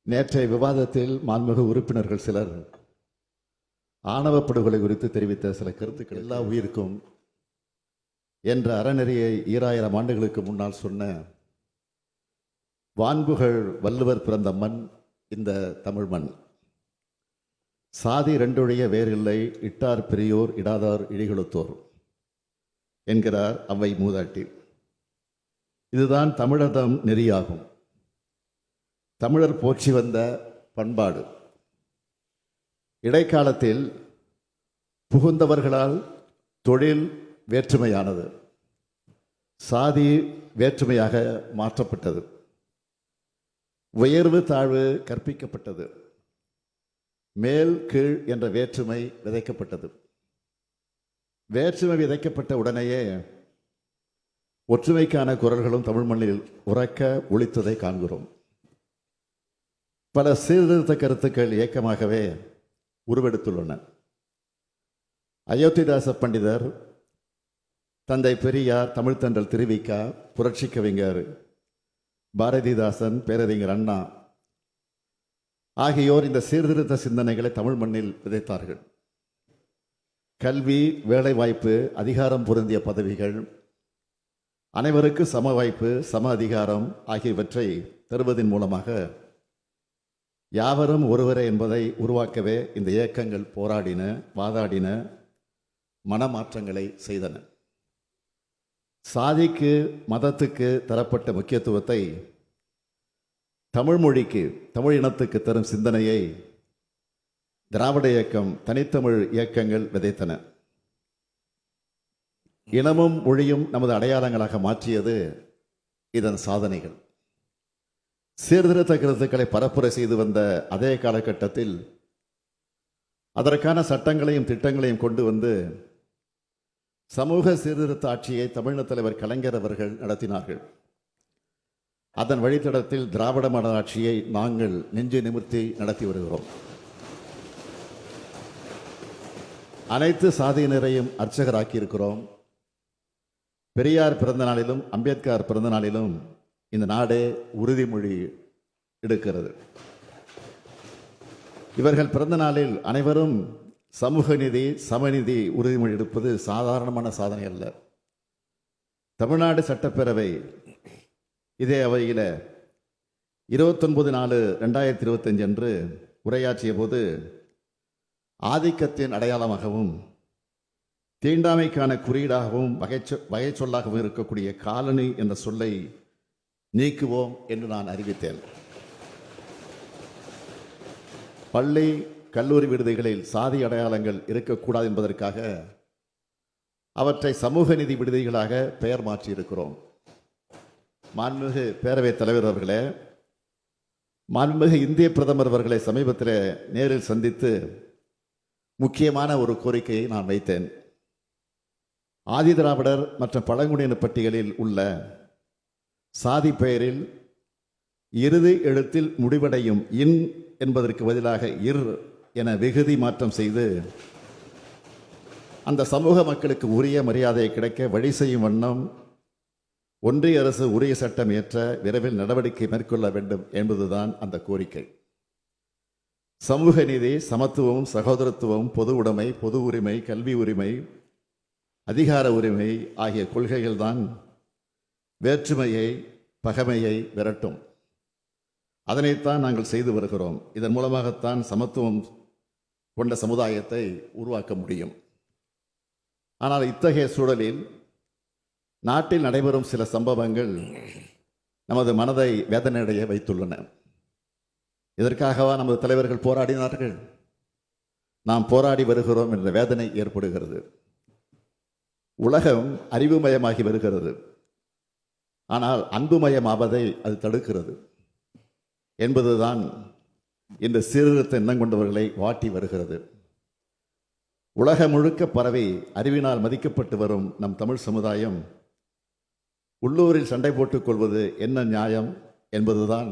நேற்றைய விவாதத்தில் மாண்புமிகு உறுப்பினர்கள் சிலர் ஆணவ படுகொலை குறித்து தெரிவித்த சில கருத்துக்கள் எல்லா உயிருக்கும் என்ற அறநெறியை 2000 ஆண்டுகளுக்கு முன்னால் சொன்ன வான்புகழ் வள்ளுவர் பிறந்த மண் இந்த தமிழ் மண். சாதி ரெண்டொழிய வேறில்லை, இட்டார் பெரியோர் இடாதார் இழிகொளுத்தோர் என்கிறார் அவ்வை மூதாட்டி. இதுதான் தமிழர்தம் நெறியாகும். தமிழர் போற்றி வந்த பண்பாடு இடைக்காலத்தில் புகுந்தவர்களால் தொழில் வேற்றுமையானது, சாதி வேற்றுமையாக மாற்றப்பட்டது, உயர்வு தாழ்வு கற்பிக்கப்பட்டது, மேல் கீழ் என்ற வேற்றுமை விதைக்கப்பட்டது. வேற்றுமை விதைக்கப்பட்ட உடனேயே ஒற்றுமைக்கான குரல்களும் தமிழ் மண்ணில் உறக்க ஒலித்ததை காண்கிறோம். பல சீர்திருத்த கருத்துக்கள் இயக்கமாகவே உருவெடுத்துள்ளன. அயோத்திதாச பண்டிதர், தந்தை பெரியார், தமிழ்த்தன்றல் திருவிக்கா, புரட்சி கவிஞர் பாரதிதாசன், பேரறிஞர் அண்ணா ஆகியோர் இந்த சீர்திருத்த சிந்தனைகளை தமிழ் மண்ணில் விதைத்தார்கள். கல்வி, வேலைவாய்ப்பு, அதிகாரம் பொருந்திய பதவிகள், அனைவருக்கு சம வாய்ப்பு, சம அதிகாரம் ஆகியவற்றை தருவதன் மூலமாக யாவரும் ஒருவரே என்பதை உருவாக்கவே இந்த இயக்கங்கள் போராடின, வாதாடின, மனமாற்றங்களை செய்தன. சாதிக்கு, மதத்துக்கு தரப்பட்ட முக்கியத்துவத்தை தமிழ் மொழிக்கு, தமிழ் இனத்துக்கு தரும் சிந்தனையை திராவிட இயக்கம், தனித்தமிழ் இயக்கங்கள் விதைத்தன. இனமும் மொழியும் நமது அடையாளங்களாக மாற்றியது இதன் சாதனைகள். சீர்திருத்த கருத்துக்களை பரப்புரை செய்து வந்த அதே காலகட்டத்தில் அதற்கான சட்டங்களையும் திட்டங்களையும் கொண்டு வந்து சமூக சீர்திருத்த ஆட்சியை தமிழக தலைவர் கலைஞர் அவர்கள் நடத்தினார்கள். அதன் வழித்தடத்தில் திராவிட மாடல் ஆட்சியை நாங்கள் நெஞ்சு நிமிர்த்தி நடத்தி வருகிறோம். அனைத்து சாதியினரையும் அர்ச்சகராக்கி இருக்கிறோம். பெரியார் பிறந்த நாளிலும் அம்பேத்கர் பிறந்த நாளிலும் இந்த நாடே உறுதிமொழி எடுக்கிறது. இவர்கள் பிறந்த நாளில் அனைவரும் சமூக நீதி, சமநீதி உறுதிமொழி எடுப்பது சாதாரணமான சாதனை அல்ல. தமிழ்நாடு சட்டப்பேரவை இதே அவையில் 29/4/2025 அன்று உரையாற்றிய போது ஆதிக்கத்தின் அடையாளமாகவும் தீண்டாமைக்கான குறியீடாகவும் வகை சொல்லாகவும் இருக்கக்கூடிய காலனி என்ற சொல்லை நீக்குவோம் என்று நான் அறிவித்தேன். பள்ளி, கல்லூரி விடுதிகளில் சாதி அடையாளங்கள் இருக்கக்கூடாது என்பதற்காக அவற்றை சமூக நீதி விடுதிகளாக பெயர் மாற்றி இருக்கிறோம். மாண்புமிகு பேரவைத் தலைவர் அவர்களே, மாண்புமிகு இந்திய பிரதமர் அவர்களை சமீபத்தில் நேரில் சந்தித்து முக்கியமான ஒரு கோரிக்கையை நான் வைத்தேன். ஆதி திராவிடர் மற்றும் பழங்குடியினர் பட்டியலில் உள்ள சாதி பெயரில் இறுதி எழுத்தில் முடிவடையும் இன் என்பதற்கு பதிலாக இர் என விகுதி மாற்றம் செய்து அந்த சமூக மக்களுக்கு உரிய மரியாதை கிடைக்க வழி செய்யும் வண்ணம் ஒன்றிய அரசு உரிய சட்டம் இயற்ற விரைவில் நடவடிக்கை மேற்கொள்ள வேண்டும் என்பதுதான் அந்த கோரிக்கை. சமூக நீதி, சமத்துவம், சகோதரத்துவம், பொது உடைமை, பொது உரிமை, கல்வி உரிமை, அதிகார உரிமை ஆகிய கொள்கைகள்தான் வேற்றுமையை, பகைமையை விரட்டும். அதனைத்தான் நாங்கள் செய்து வருகிறோம். இதன் மூலமாகத்தான் சமத்துவம் கொண்ட சமுதாயத்தை உருவாக்க முடியும். ஆனால் இத்தகைய சூழலில் நாட்டில் நடைபெறும் சில சம்பவங்கள் நமது மனதை வேதனையடைய வைத்துள்ளன. இதற்காகவா நமது தலைவர்கள் போராடினார்கள்? நாம் போராடி வருகிறோம் என்ற வேதனை ஏற்படுகிறது. உலகம் அறிவுமயமாகி வருகிறது, ஆனால் அன்புமயமாவதை அது தடுக்கிறது என்பதுதான் இந்த சீர்திருத்த எண்ணம் கொண்டவர்களை வாட்டி வருகிறது. உலகம் முழுக்க பரவி அறிவினால் மதிக்கப்பட்டு வரும் நம் தமிழ் சமுதாயம் உள்ளூரில் சண்டை போட்டுக் கொள்வது என்ன நியாயம் என்பதுதான்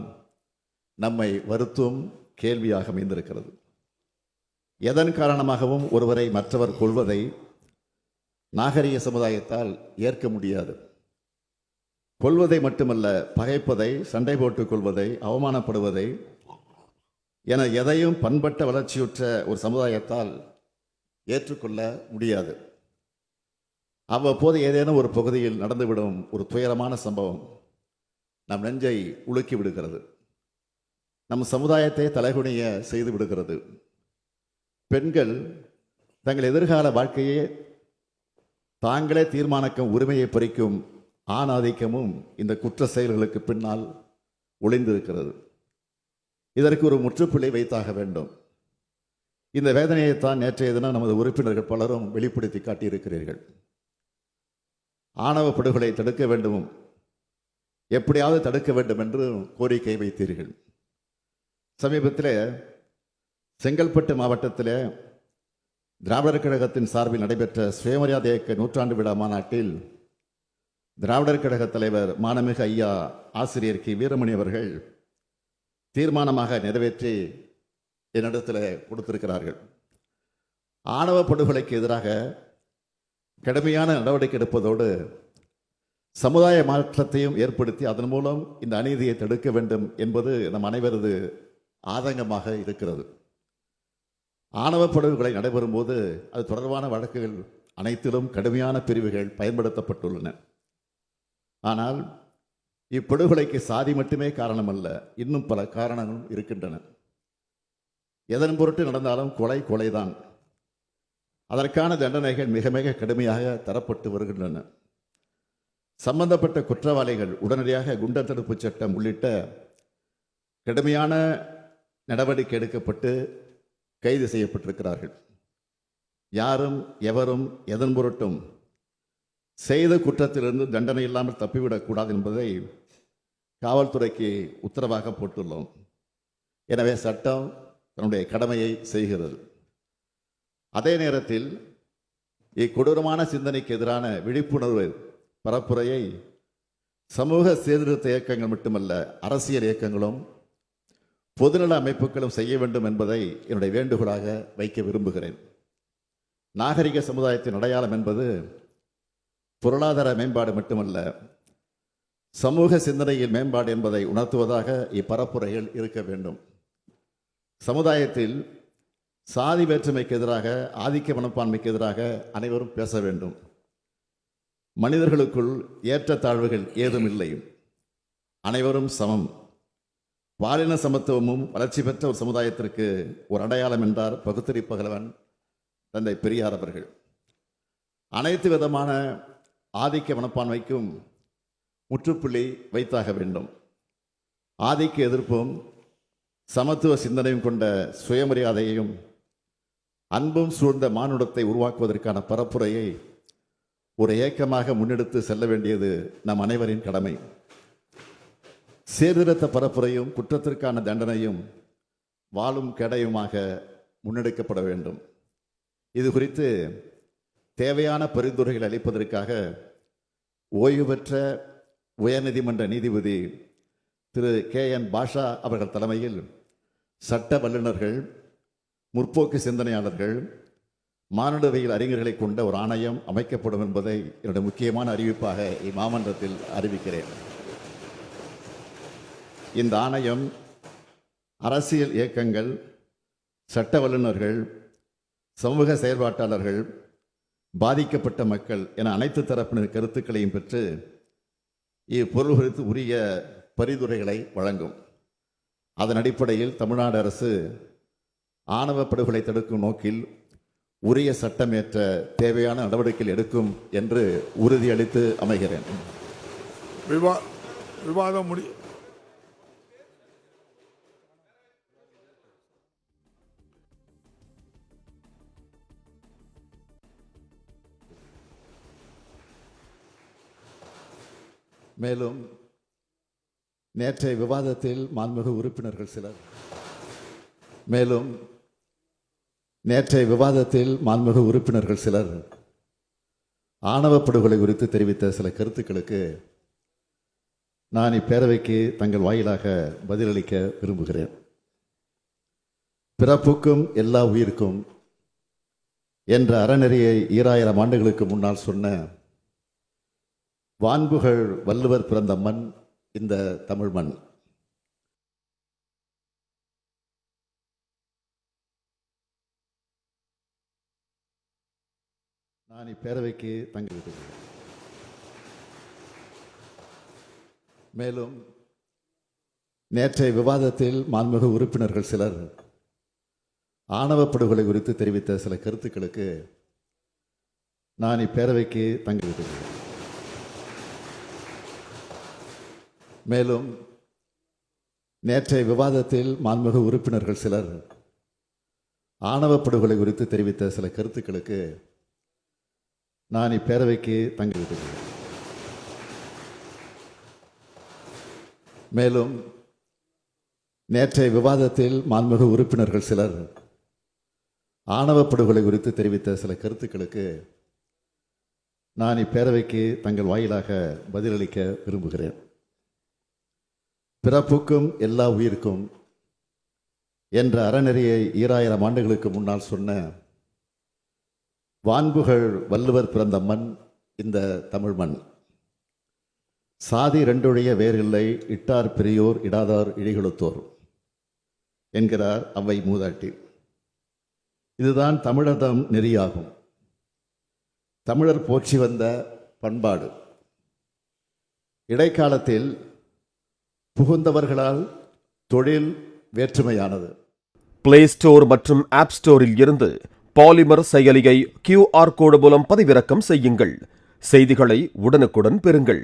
நம்மை வருத்தும் கேள்வியாக அமைந்திருக்கிறது. எதன் காரணமாகவும் ஒருவரை மற்றவர் கொள்வதை நாகரிக சமுதாயத்தால் ஏற்க முடியாது. கொள்வதை மட்டுமல்ல, பகைப்பதை, சண்டை போட்டுக் கொள்வதை, அவமானப்படுவதை, என எதையும் பண்பட்ட வளர்ச்சியுற்ற ஒரு சமுதாயத்தால் ஏற்றுக்கொள்ள முடியாது. அவ்வப்போது ஏதேனும் ஒரு பகுதியில் நடந்துவிடும் ஒரு துயரமான சம்பவம் நம் நெஞ்சை உலுக்கி விடுகிறது. நம் சமுதாயத்தை தலைகுனிய செய்து விடுகிறது. பெண்கள் தங்கள் எதிர்கால வாழ்க்கையே தாங்களே தீர்மானிக்கும் உரிமையை பறிக்கும் ஆணாதிக்கமும் இந்த குற்ற செயல்களுக்கு பின்னால் ஒளிந்திருக்கிறது. இதற்கு ஒரு முற்றுப்புள்ளி வைத்தாக வேண்டும். இந்த வேதனையைத்தான் நேற்றைய தினம் நமது உறுப்பினர்கள் பலரும் வெளிப்படுத்தி காட்டியிருக்கிறீர்கள். ஆணவ படுகொலை தடுக்க வேண்டும், எப்படியாவது தடுக்க வேண்டும் என்று கோரிக்கை வைத்தீர்கள். சமீபத்தில் செங்கல்பட்டு மாவட்டத்தில் திராவிடர் கழகத்தின் சார்பில் நடைபெற்ற சுயமரியாதை இயக்க நூற்றாண்டு விழா மாநாட்டில் திராவிடர் கழக தலைவர் மாண்புமிகு ஐயா ஆசிரியர் கி வீரமணி அவர்கள் தீர்மானமாக நிறைவேற்றி என்னிடத்தில் கொடுத்திருக்கிறார்கள். ஆணவ படுகொலைக்கு எதிராக கடுமையான நடவடிக்கை எடுப்பதோடு சமுதாய மாற்றத்தையும் ஏற்படுத்தி அதன் மூலம் இந்த அநீதியை தடுக்க வேண்டும் என்பது நம் அனைவரது ஆதங்கமாக இருக்கிறது. ஆணவ படுகொலை நடைபெறும் போது அது தொடர்பான வழக்குகள் அனைத்திலும் கடுமையான பிரிவுகள் பயன்படுத்தப்பட்டுள்ளன. ஆனால் இப்படுகொலைக்கு சாதி மட்டுமே காரணம் அல்ல, இன்னும் பல காரணங்களும் இருக்கின்றன. எதன் பொருட்டு நடந்தாலும் கொலை கொலைதான். அதற்கான தண்டனைகள் மிக மிக கடுமையாக தரப்பட்டு வருகின்றன. சம்பந்தப்பட்ட குற்றவாளிகள் உடனடியாக குண்டர் தடுப்பு சட்டம் உள்ளிட்ட கடுமையான நடவடிக்கை எடுக்கப்பட்டு கைது செய்யப்பட்டிருக்கிறார்கள். யாரும் எவரும் எதன் பொருட்டும் செய்த குற்றத்திலிருந்து தண்டனை இல்லாமல் தப்பிவிடக்கூடாது என்பதை காவல்துறைக்கு உத்தரவாக போட்டுள்ளோம். எனவே சட்டம் தன்னுடைய கடமையை செய்கிறது. அதே நேரத்தில் இக்கொடூரமான சிந்தனைக்கு எதிரான விழிப்புணர்வு பரப்புரையை சமூக சீர்திருத்த இயக்கங்கள் மட்டுமல்ல, அரசியல் இயக்கங்களும் பொதுநல அமைப்புகளும் செய்ய வேண்டும் என்பதை என்னுடைய வேண்டுகோளாக வைக்க விரும்புகிறேன். நாகரிக சமுதாயத்தின் அடையாளம் என்பது பொருளாதார மேம்பாடு மட்டுமல்ல, சமூக சிந்தனையில் மேம்பாடு என்பதை உணர்த்துவதாக இப்பரப்புரைகள் இருக்க வேண்டும். சமுதாயத்தில் சாதி வேற்றுமைக்கு எதிராக, ஆதிக்க மனப்பான்மைக்கு எதிராக அனைவரும் பேச வேண்டும். மனிதர்களுக்குள் ஏற்றத்தாழ்வுகள் ஏதும் இல்லை, அனைவரும் சமம். பாலின சமத்துவமும் வளர்ச்சி பெற்ற ஒரு சமுதாயத்திற்கு ஒரு அடையாளம் என்றார் பகுத்தறி பகலவன் தந்தை பெரியார் அவர்கள். அனைத்து விதமான ஆதிக்க மனப்பான்மைக்கும் முற்றுப்புள்ளி வைத்தாக வேண்டும். ஆதிக்க எதிர்ப்பும் சமத்துவ சிந்தனையும் கொண்ட சுயமரியாதையையும் அன்பும் சூழ்ந்த மானுடத்தை உருவாக்குவதற்கான பரப்புரையை ஒரு இயக்கமாக முன்னெடுத்து செல்ல வேண்டியது நம் அனைவரின் கடமை. சீர்திருத்த பரப்புரையும் குற்றத்திற்கான தண்டனையும் வாழும் கேடயமாக முன்னெடுக்கப்பட வேண்டும். இது குறித்து தேவையான பரிந்துரைகள் அளிப்பதற்காக ஓய்வு பெற்ற உயர்நீதிமன்ற நீதிபதி திரு KN பாஷா அவர்கள் தலைமையில் சட்ட வல்லுநர்கள், முற்போக்கு சிந்தனையாளர்கள், மானுடவியல் அறிஞர்களை கொண்ட ஒரு ஆணையம் அமைக்கப்படும் என்பதை என்னுடைய முக்கியமான அறிவிப்பாக இம்மாமன்றத்தில் அறிவிக்கிறேன். இந்த ஆணையம் அரசியல் இயக்கங்கள், சட்ட வல்லுநர்கள், சமூக செயல்பாட்டாளர்கள், பாதிக்கப்பட்ட மக்கள் என அனைத்து தரப்பினர் கருத்துக்களையும் பெற்று இப்பொருள் குறித்து உரிய பரிந்துரைகளை வழங்கும். அதன் அடிப்படையில் தமிழ்நாடு அரசு ஆணவ படுகொலை தடுக்கும் நோக்கில் உரிய சட்டமேற்ற தேவையான நடவடிக்கைகள் எடுக்கும் என்று உறுதியளித்து அமைகிறேன். விவாதம் மேலும் நேற்றைய விவாதத்தில் மாண்புமிகு உறுப்பினர்கள் சிலர் ஆணவ படுகொலை குறித்து தெரிவித்த சில கருத்துக்களுக்கு நான் இப்பேரவைக்கு தங்கள் வாயிலாக பதிலளிக்க விரும்புகிறேன். பிறப்புக்கும் எல்லா உயிருக்கும் என்ற அறநெறியை 2000 ஆண்டுகளுக்கு முன்னால் சொன்ன வான்புகழ் வள்ளுவர் பிறந்த மண் இந்த தமிழ் மண். நான் இப்பேரவைக்கு தங்கிவிட்டேன். மேலும் நேற்றைய விவாதத்தில் மாண்புமிகு உறுப்பினர்கள் சிலர் ஆணவ படுகொலை குறித்து தெரிவித்த சில கருத்துக்களுக்கு நான் இப்பேரவைக்கு தங்கிவிட்டேன். மேலும் நேற்றைய விவாதத்தில் மாண்புமிகு உறுப்பினர்கள் சிலர் ஆணவ படுகொலை குறித்து தெரிவித்த சில கருத்துக்களுக்கு நான் இப்பேரவைக்கு தங்கிவிட்டேன். மேலும் நேற்றைய விவாதத்தில் மாண்புமிகு உறுப்பினர்கள் சிலர் ஆணவ படுகொலை குறித்து தெரிவித்த சில கருத்துக்களுக்கு நான் இப்பேரவைக்கு தங்கள் வாயிலாக பதிலளிக்க விரும்புகிறேன். பிறப்புக்கும் எல்லா உயிருக்கும் என்ற அறநெறியை 2000 ஆண்டுகளுக்கு முன்னால் சொன்ன வான்புகழ் வள்ளுவர் பிறந்த மண் இந்த தமிழ் மண். சாதி ரெண்டொழிய வேறில்லை, இட்டார் பெரியோர் இடாதார் இழிகொளுத்தோர் என்கிறார் அவ்வை மூதாட்டி. இதுதான் தமிழர்தம் நெறியாகும். தமிழர் போற்றி வந்த பண்பாடு இடைக்காலத்தில் புகுந்தவர்களால் தொழில் வேற்றுமையானது. பிளே ஸ்டோர் மற்றும் ஆப் ஸ்டோரில் இருந்து பாலிமர் செயலியை QR கோடு மூலம் பதிவிறக்கம் செய்யுங்கள். செய்திகளை உடனுக்குடன் பெறுங்கள்.